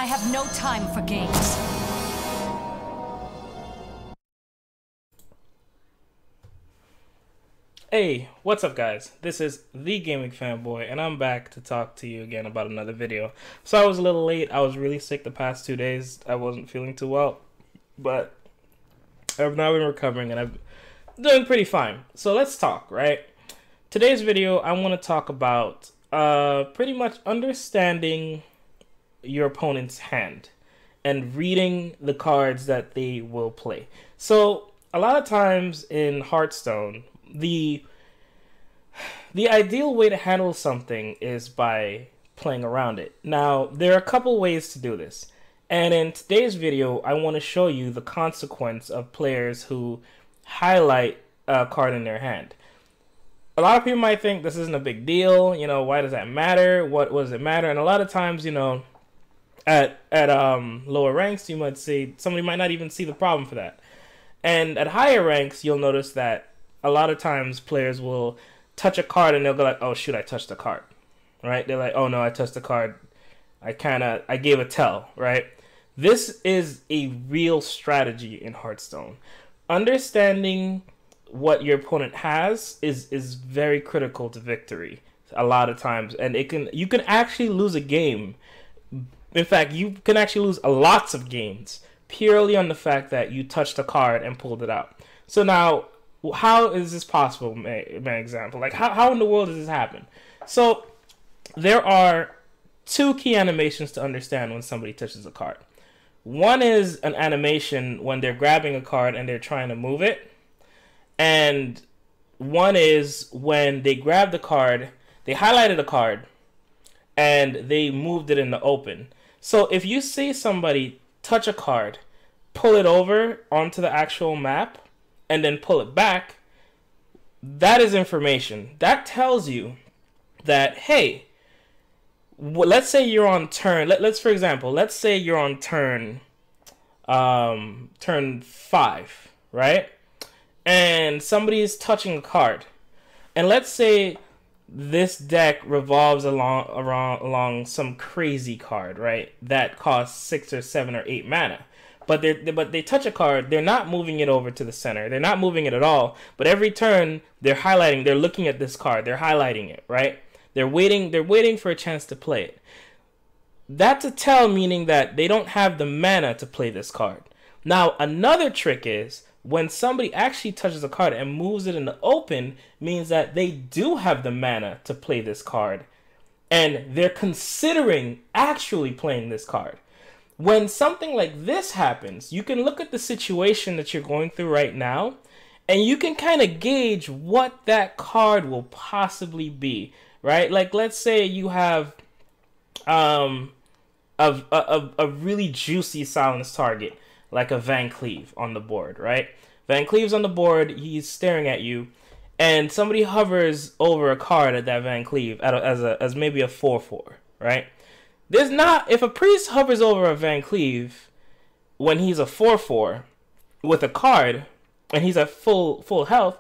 I have no time for games. Hey, what's up guys? This is the Gaming Fanboy and I'm back to talk to you again about another video. So I was a little late. I was really sick the past 2 days. I wasn't feeling too well, but I've now been recovering and I'm doing pretty fine. So let's talk, right? Today's video, I want to talk about pretty much understanding your opponent's hand and reading the cards that they will play. So a lot of times in Hearthstone, the ideal way to handle something is by playing around it. Now, there are a couple ways to do this. And in today's video, I want to show you the consequence of players who highlight a card in their hand. A lot of people might think this isn't a big deal. You know, why does that matter? What does it matter? And a lot of times, you know, at lower ranks, you might see somebody might not even see the problem for that. And at higher ranks, you'll notice that a lot of times players will touch a card and they'll go like, oh shoot, I touched the card, right? They're like, oh no, I touched the card. I gave a tell, right? This is a real strategy in Hearthstone. Understanding what your opponent has is very critical to victory a lot of times. And you can actually lose a game. In fact, you can actually lose lots of games purely on the fact that you touched a card and pulled it out. So now, how is this possible, my example? Like, how in the world does this happen? So, there are two key animations to understand when somebody touches a card. One is an animation when they're grabbing a card and they're trying to move it. And one is when they grab the card, they highlighted a card, and they moved it in the open. So, if you see somebody touch a card, pull it over onto the actual map, and then pull it back, that is information. That tells you that, hey, let's say you're on turn, for example, let's say you're on turn 5, right? And somebody is touching a card. And let's say this deck revolves along some crazy card, right? That costs 6 or 7 or 8 mana. But they touch a card, they're not moving it over to the center. They're not moving it at all. But every turn, they're highlighting, they're looking at this card, they're highlighting it, right? They're waiting for a chance to play it. That's a tell, meaning that they don't have the mana to play this card. Now, another trick is when somebody actually touches a card and moves it in the open, means that they do have the mana to play this card. And they're considering actually playing this card. When something like this happens, you can look at the situation that you're going through right now, and you can kind of gauge what that card will possibly be, right? Like, let's say you have a really juicy silence target, like a Van Cleave on the board, right? Van Cleave's on the board, he's staring at you, and somebody hovers over a card at that Van Cleave as maybe a 4/4, right? If a priest hovers over a Van Cleave when he's a 4/4 with a card and he's at full health,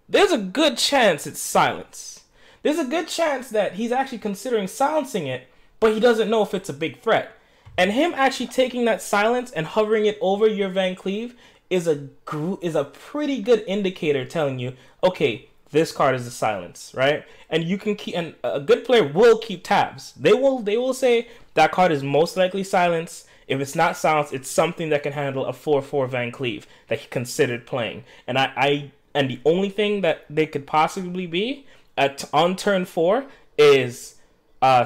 there's a good chance it's silence. There's a good chance that he's actually considering silencing it, but he doesn't know if it's a big threat. And him actually taking that silence and hovering it over your Van Cleave is a pretty good indicator telling you, okay, this card is a silence, right? And you can keep, and a good player will keep tabs. They will say that card is most likely silence. If it's not silence, it's something that can handle a 4/4 Van Cleave that he considered playing. And and the only thing that they could possibly be on turn 4 is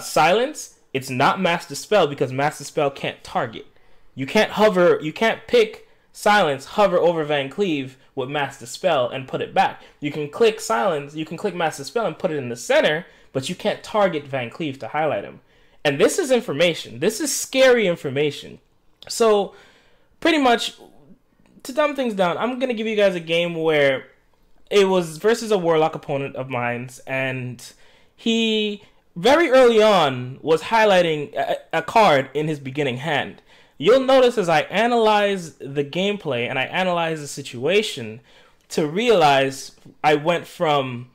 silence. It's not Master Spell, because Master Spell can't target. You can't pick silence, hover over Van Cleave with Master Spell and put it back. You can click silence, you can click Master Spell and put it in the center, but you can't target Van Cleave to highlight him. And this is information. This is scary information. So, pretty much, to dumb things down, I'm going to give you guys a game where it was versus a Warlock opponent of mine, and he, very early on, was highlighting a card in his beginning hand. You'll notice as I analyze the gameplay and I analyze the situation to realize I went from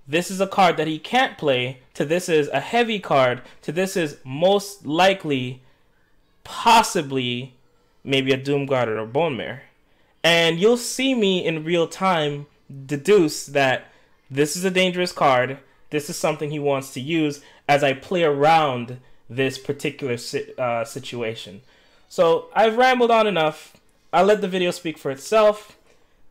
this is a card that he can't play to this is a heavy card to this is most likely possibly maybe a Doomguard or a Bone Mare. And you'll see me in real time deduce that this is a dangerous card. This is something he wants to use as I play around this particular situation. So I've rambled on enough. I'll let the video speak for itself.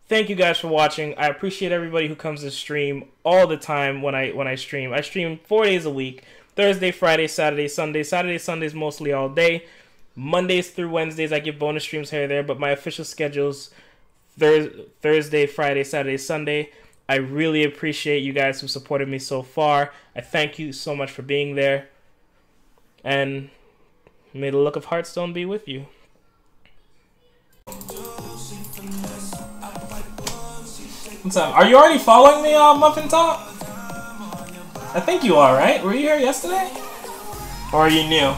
Thank you guys for watching. I appreciate everybody who comes to stream all the time when I stream. I stream 4 days a week. Thursday, Friday, Saturday, Sunday. Saturday, Sundays mostly all day. Mondays through Wednesdays I give bonus streams here or there, but my official schedule's Thursday, Friday, Saturday, Sunday. I really appreciate you guys who supported me so far. I thank you so much for being there. And may the luck of Hearthstone be with you. What's up? Are you already following me on Muffin Top? I think you are, right? Were you here yesterday? Or are you new?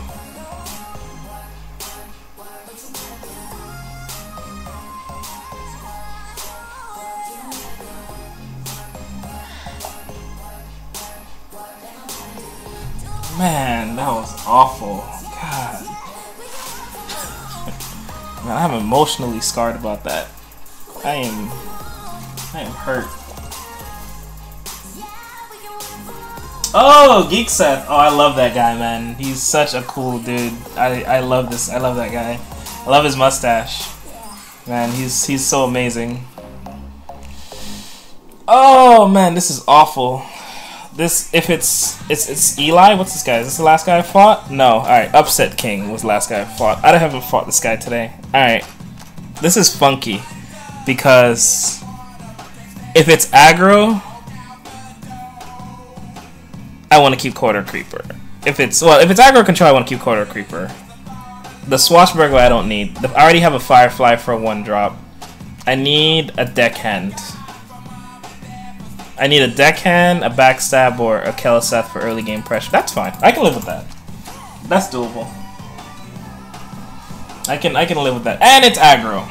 Man, that was awful. God. Man, I'm emotionally scarred about that. I am hurt. Oh, Geek Seth. Oh, I love that guy, man. He's such a cool dude. I love this. I love that guy. I love his mustache. Man, he's so amazing. Oh man, this is awful. This, if it's Eli, what's this guy? Is this the last guy I fought? No. Alright, Upset King was the last guy I fought. I haven't fought this guy today. Alright. This is funky. Because if it's aggro, I want to keep Quarter Creeper. If it's aggro control, I want to keep Quarter Creeper. The Swashbuckler I don't need. I already have a Firefly for a 1-drop. I need a Deckhand. I need a Deckhand, a Backstab, or a Keleseth for early game pressure. That's fine. I can live with that. That's doable. I can live with that. And it's aggro.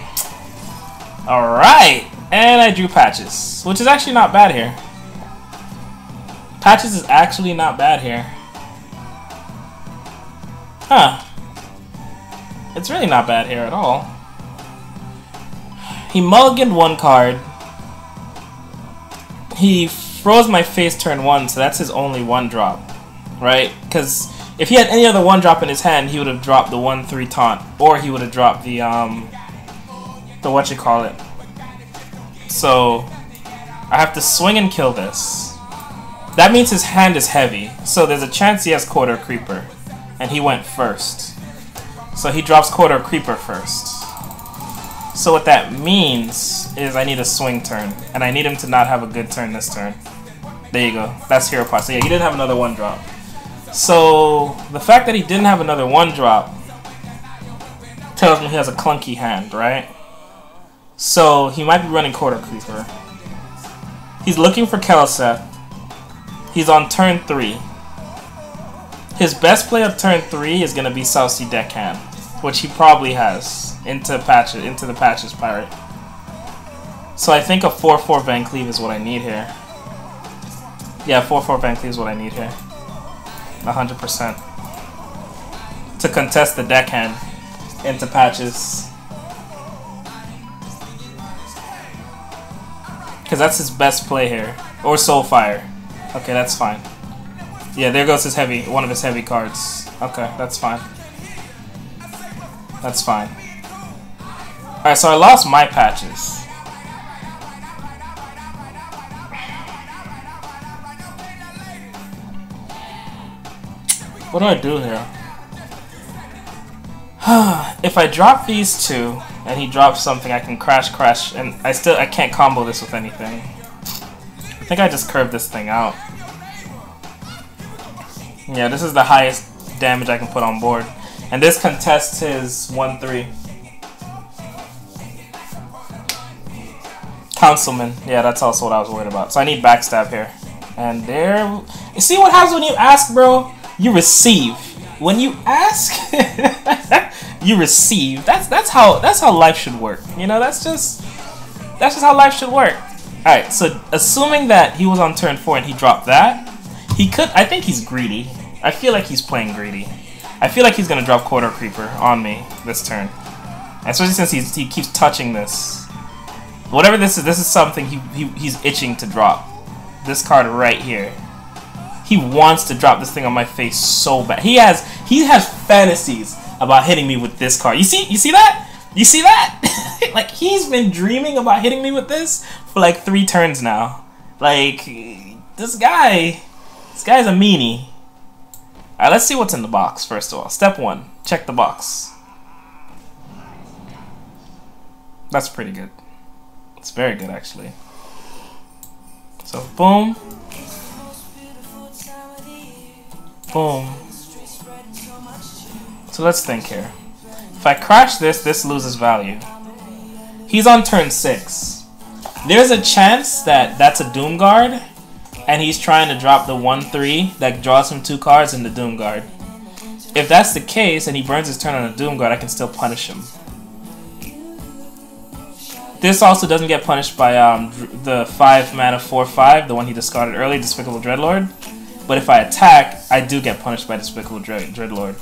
Alright. And I drew Patches, which is actually not bad here. Patches is actually not bad here. Huh. It's really not bad here at all. He mulliganed 1 card. He froze my face turn 1, so that's his only 1-drop, right? Because if he had any other 1-drop in his hand, he would have dropped the 1/3 taunt, or he would have dropped the whatchamacallit. So I have to swing and kill this. That means his hand is heavy, so there's a chance he has Quarter Creeper, and he went first. So he drops Quarter Creeper first. So what that means is I need a swing turn, and I need him to not have a good turn this turn. There you go. That's Hero Pot. So yeah, he didn't have another 1-drop. So the fact that he didn't have another 1-drop tells me he has a clunky hand, right? So he might be running Quarter Creeper. He's looking for Keleseth. He's on turn 3. His best play of turn 3 is gonna be South Sea Deckhand, which he probably has into the Patches Pirate. So I think a 4/4 Van Cleave is what I need here. Yeah, 4/4 Van Cleave is what I need here. 100%. To contest the Deckhand into Patches. Because that's his best play here. Or Soulfire. Okay, that's fine. Yeah, there goes his one of his heavy cards. Okay, that's fine. That's fine. Alright, so I lost my Patches. What do I do here? If I drop these 2 and he drops something, I can crash, and I can't combo this with anything. I think I just curved this thing out. Yeah, this is the highest damage I can put on board. And this contests his 1/3. Councilman. Yeah, that's also what I was worried about. So I need Backstab here. And there... You see what happens when you ask, bro? You receive. When you ask, you receive. That's how life should work. You know, that's just how life should work. Alright, so assuming that he was on turn 4 and he dropped that, he could... I think he's greedy. I feel like he's playing greedy. I feel like he's gonna drop Quarter Creeper on me this turn. Especially since he keeps touching this. Whatever this is something he's itching to drop. This card right here. He wants to drop this thing on my face so bad. He has fantasies about hitting me with this card. You see that? You see that? Like, he's been dreaming about hitting me with this for like 3 turns now. Like, this guy's a meanie. Alright, let's see what's in the box first of all. Step 1, check the box. That's pretty good. It's very good actually. So boom. Boom. So let's think here. If I crash this, this loses value. He's on turn 6. There's a chance that that's a Doom Guard, and he's trying to drop the 1/3 that draws him 2 cards in the Doom Guard. If that's the case, and he burns his turn on a Doom Guard, I can still punish him. This also doesn't get punished by the 5 mana 4/5, the one he discarded early, Despicable Dreadlord. But if I attack, I do get punished by Despicable Dreadlord.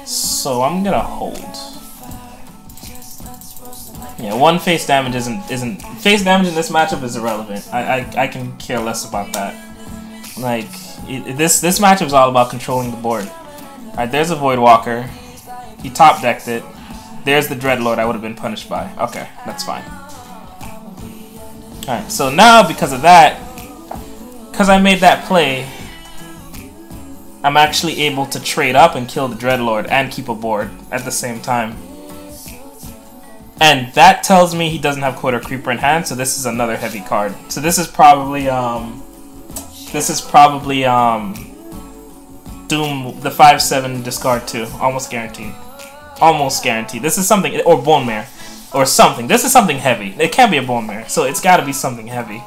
So I'm gonna hold. Yeah, 1 face damage isn't face damage in this matchup is irrelevant. I can care less about that. Like this matchup is all about controlling the board. Alright, there's a Voidwalker. He top decked it. There's the Dreadlord I would have been punished by. Okay, that's fine. Alright, so now because of that, because I made that play, I'm actually able to trade up and kill the Dreadlord and keep a board at the same time. And that tells me he doesn't have Quarter Creeper in hand, so this is another heavy card. So this is probably Doom, the 5/7 discard 2, almost guaranteed. Almost guaranteed. This is something, or Bone Mare, or something. This is something heavy. It can't be a Bone Mare, so it's got to be something heavy.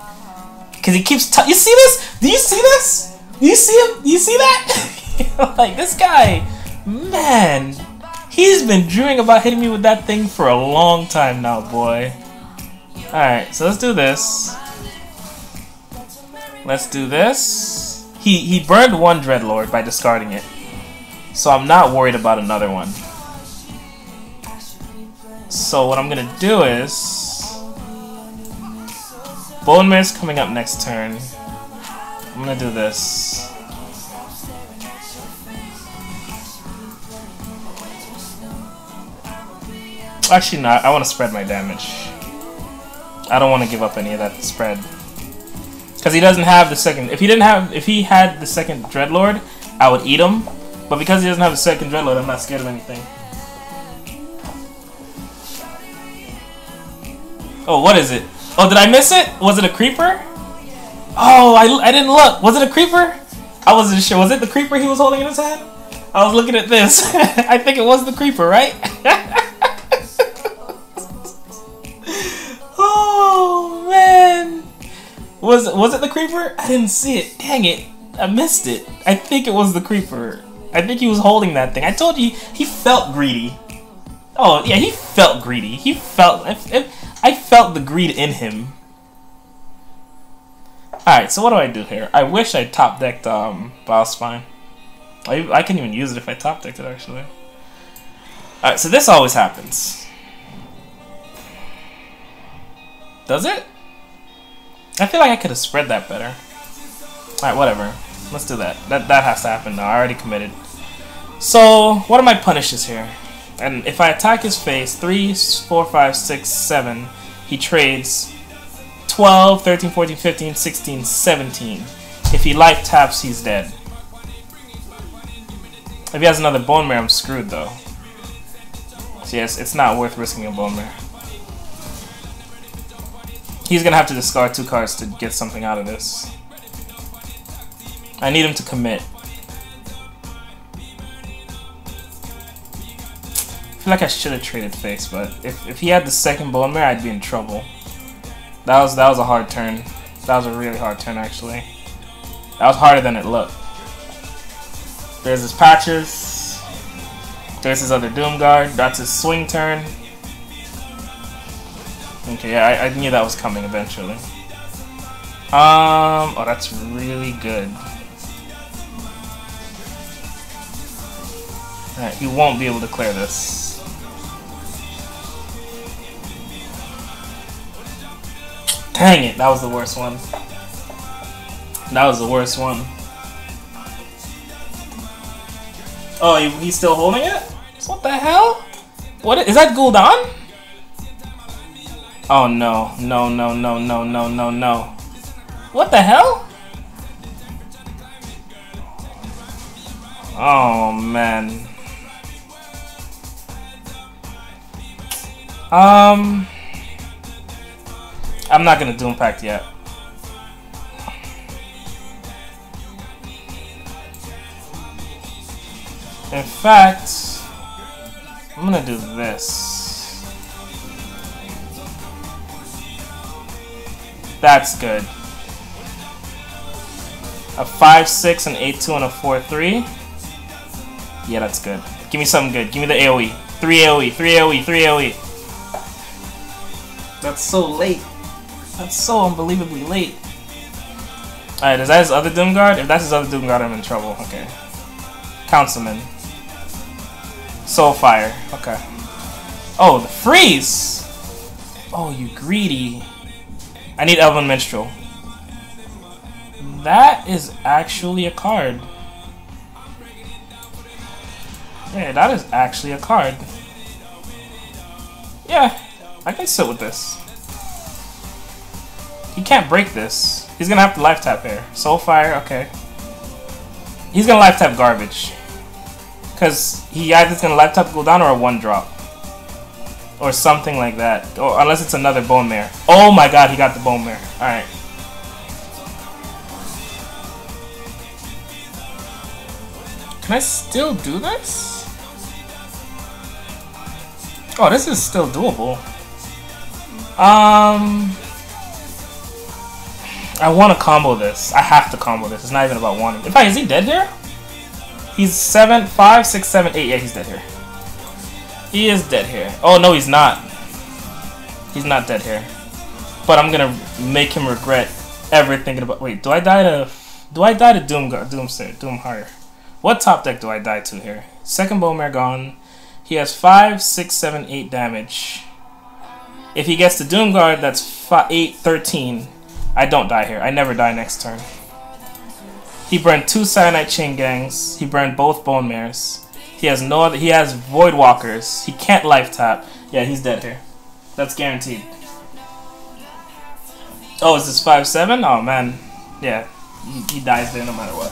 Because he keeps. You see this? Do you see this? You see him? You see that? Like this guy, man. He's been dreaming about hitting me with that thing for a long time now, boy. Alright, so let's do this. Let's do this. He burned 1 Dreadlord by discarding it. So I'm not worried about another one. So what I'm gonna do is Bone Mare's coming up next turn. I'm gonna do this. Actually, no. I want to spread my damage. I don't want to give up any of that spread because he doesn't have the second. If he had the second Dreadlord, I would eat him. But because he doesn't have the second Dreadlord, I'm not scared of anything. Oh, what is it? Oh, did I miss it? Was it a creeper? Oh, I didn't look. Was it a creeper? I wasn't sure. Was it the creeper he was holding in his hand? I was looking at this. I think it was the creeper, right? Oh man, was it the creeper? I didn't see it. Dang it, I missed it. I think it was the creeper. I think he was holding that thing. I told you he felt greedy. Oh yeah, he felt greedy. He felt. I felt the greed in him. All right, so what do I do here? I wish I top decked Bowspine. I can even use it if I top decked it actually. All right, so this always happens. Does it? I feel like I could have spread that better. Alright, whatever. Let's do that. That has to happen now. I already committed. So, what are my punishes here? And if I attack his face, 3, 4, 5, 6, 7, he trades 12, 13, 14, 15, 16, 17. If he life taps, he's dead. If he has another Bone Mare, I'm screwed though. So yes, it's not worth risking a Bone Mare. He's gonna have to discard 2 cards to get something out of this. I need him to commit. I feel like I should have traded face, but if he had the second Bone Mare, I'd be in trouble. That was a hard turn. That was a really hard turn actually. That was harder than it looked. There's his patches. There's his other Doom Guard. That's his swing turn. Okay, yeah, I knew that was coming eventually. Oh, that's really good. Alright, he won't be able to clear this. Dang it, that was the worst one. That was the worst one. Oh, he's still holding it? What the hell? What is that Gul'dan? Oh no, no, no, no, no, no, no, no. What the hell? Oh man. I'm not gonna Doom Pact yet. In fact, I'm gonna do this. That's good. A 5-6, an 8-2, and a 4-3. Yeah, that's good. Give me something good. Give me the AoE. 3 AoE, 3 AoE, 3 AoE. That's so late. That's so unbelievably late. Alright, is that his other Doomguard? If that's his other Doomguard, I'm in trouble. Okay. Councilman. Soulfire. Okay. Oh, the freeze! Oh, you greedy. I need Elven Minstrel. That is actually a card. Yeah, that is actually a card. Yeah, I can sit with this. He can't break this. He's gonna have to life tap here. Soulfire, okay. He's gonna life tap garbage. Because he either gonna life tap Gul'dan or a 1-drop. Or something like that. Or unless it's another Bone Mare. Oh my god, he got the Bone Mare. Alright. Can I still do this? Oh, this is still doable. I want to combo this. I have to combo this. It's not even about wanting. In fact, is he dead here? He's 7, 5, 6, 7, 8. Yeah, he's dead here. He is dead here. Oh, no, he's not. He's not dead here. But I'm going to make him regret ever thinking about... Wait, do I die to Doomheart? What top deck do I die to here? Second Bone Mare gone. He has 5, 6, 7, 8 damage. If he gets the Doomguard, that's 8, 13. I don't die here. I never die next turn. He burned 2 Cyanite Chain Gangs. He burned both Bone Mares. He has no other. He has Void Walkers. He can't life tap. Yeah, he's dead here. That's guaranteed. Oh, is this 5-7? Oh man, yeah, he dies there no matter what.